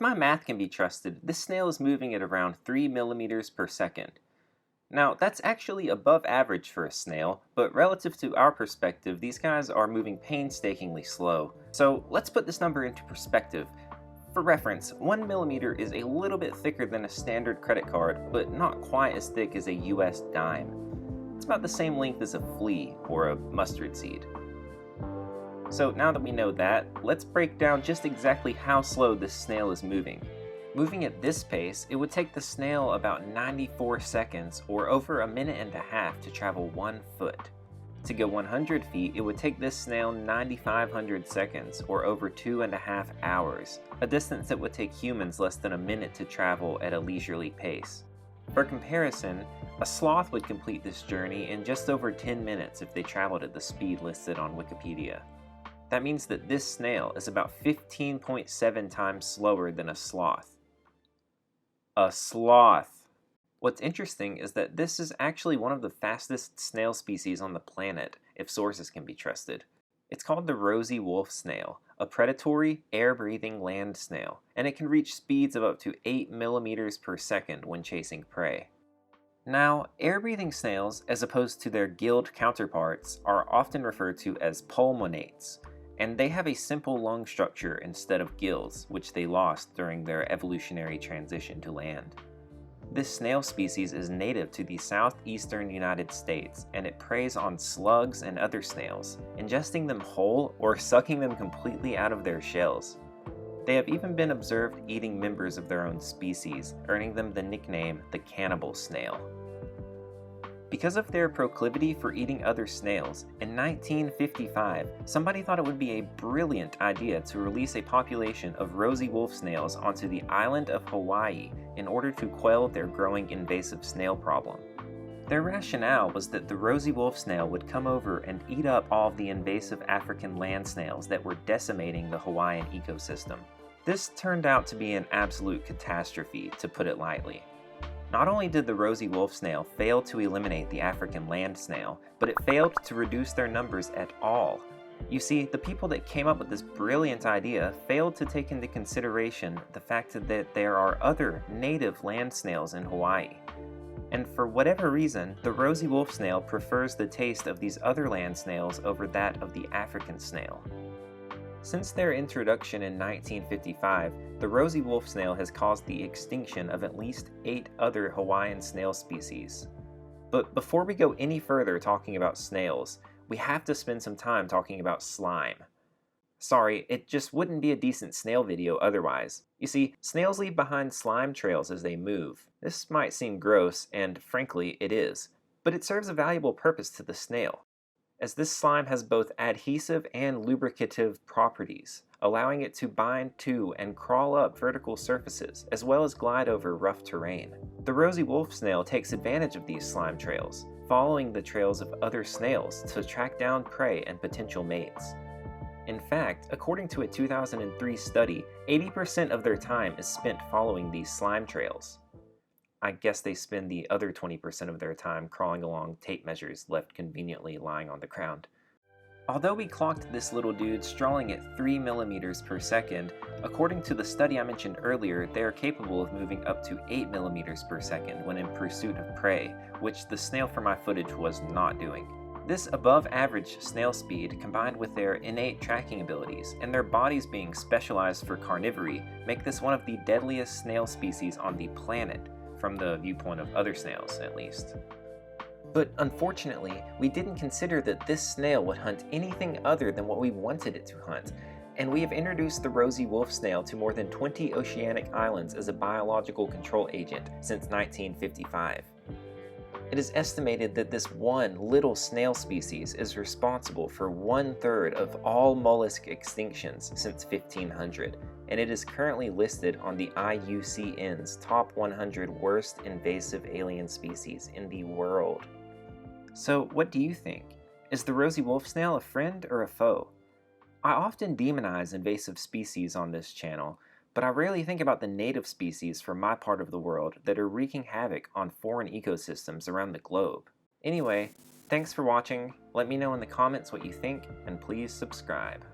my math can be trusted, this snail is moving at around 3 millimeters per second. Now, that's actually above average for a snail, but relative to our perspective, these guys are moving painstakingly slow. So let's put this number into perspective. For reference, 1 millimeter is a little bit thicker than a standard credit card, but not quite as thick as a US dime. It's about the same length as a flea or a mustard seed. So now that we know that, let's break down just exactly how slow this snail is moving. Moving at this pace, it would take the snail about 94 seconds or over a minute and a half to travel 1 foot. To go 100 feet, it would take this snail 9,500 seconds or over 2.5 hours, a distance that would take humans less than a minute to travel at a leisurely pace. For comparison, a sloth would complete this journey in just over 10 minutes if they traveled at the speed listed on Wikipedia. That means that this snail is about 15.7 times slower than a sloth. A sloth! What's interesting is that this is actually one of the fastest snail species on the planet, if sources can be trusted. It's called the Rosy Wolf Snail, a predatory, air-breathing land snail, and it can reach speeds of up to 8 millimeters per second when chasing prey. Now, air-breathing snails, as opposed to their gilled counterparts, are often referred to as pulmonates, and they have a simple lung structure instead of gills, which they lost during their evolutionary transition to land. This snail species is native to the southeastern United States, and it preys on slugs and other snails, ingesting them whole or sucking them completely out of their shells. They have even been observed eating members of their own species, earning them the nickname the cannibal snail. Because of their proclivity for eating other snails, in 1955, somebody thought it would be a brilliant idea to release a population of Rosy Wolf snails onto the island of Hawaii in order to quell their growing invasive snail problem. Their rationale was that the Rosy Wolf Snail would come over and eat up all of the invasive African land snails that were decimating the Hawaiian ecosystem. This turned out to be an absolute catastrophe, to put it lightly. Not only did the Rosy Wolf Snail fail to eliminate the African land snail, but it failed to reduce their numbers at all. You see, the people that came up with this brilliant idea failed to take into consideration the fact that there are other native land snails in Hawaii. And for whatever reason, the Rosy Wolf Snail prefers the taste of these other land snails over that of the African snail. Since their introduction in 1955, the Rosy Wolf Snail has caused the extinction of at least 8 other Hawaiian snail species. But before we go any further talking about snails, we have to spend some time talking about slime. Sorry, it just wouldn't be a decent snail video otherwise. You see, snails leave behind slime trails as they move. This might seem gross, and frankly, it is, but it serves a valuable purpose to the snail, as this slime has both adhesive and lubricative properties, allowing it to bind to and crawl up vertical surfaces, as well as glide over rough terrain. The Rosy Wolf Snail takes advantage of these slime trails, following the trails of other snails to track down prey and potential mates. In fact, according to a 2003 study, 80% of their time is spent following these slime trails. I guess they spend the other 20% of their time crawling along tape measures left conveniently lying on the ground. Although we clocked this little dude strolling at 3 millimeters per second, according to the study I mentioned earlier, they are capable of moving up to 8 millimeters per second when in pursuit of prey, which the snail from my footage was not doing. This above-average snail speed, combined with their innate tracking abilities and their bodies being specialized for carnivory, make this one of the deadliest snail species on the planet, from the viewpoint of other snails, at least. But unfortunately, we didn't consider that this snail would hunt anything other than what we wanted it to hunt, and we have introduced the Rosy Wolf Snail to more than 20 oceanic islands as a biological control agent since 1955. It is estimated that this one little snail species is responsible for 1/3 of all mollusk extinctions since 1500, and it is currently listed on the IUCN's top 100 worst invasive alien species in the world. So what do you think? Is the Rosy Wolf Snail a friend or a foe? I often demonize invasive species on this channel, but I rarely think about the native species from my part of the world that are wreaking havoc on foreign ecosystems around the globe. Anyway, thanks for watching, let me know in the comments what you think, and please subscribe.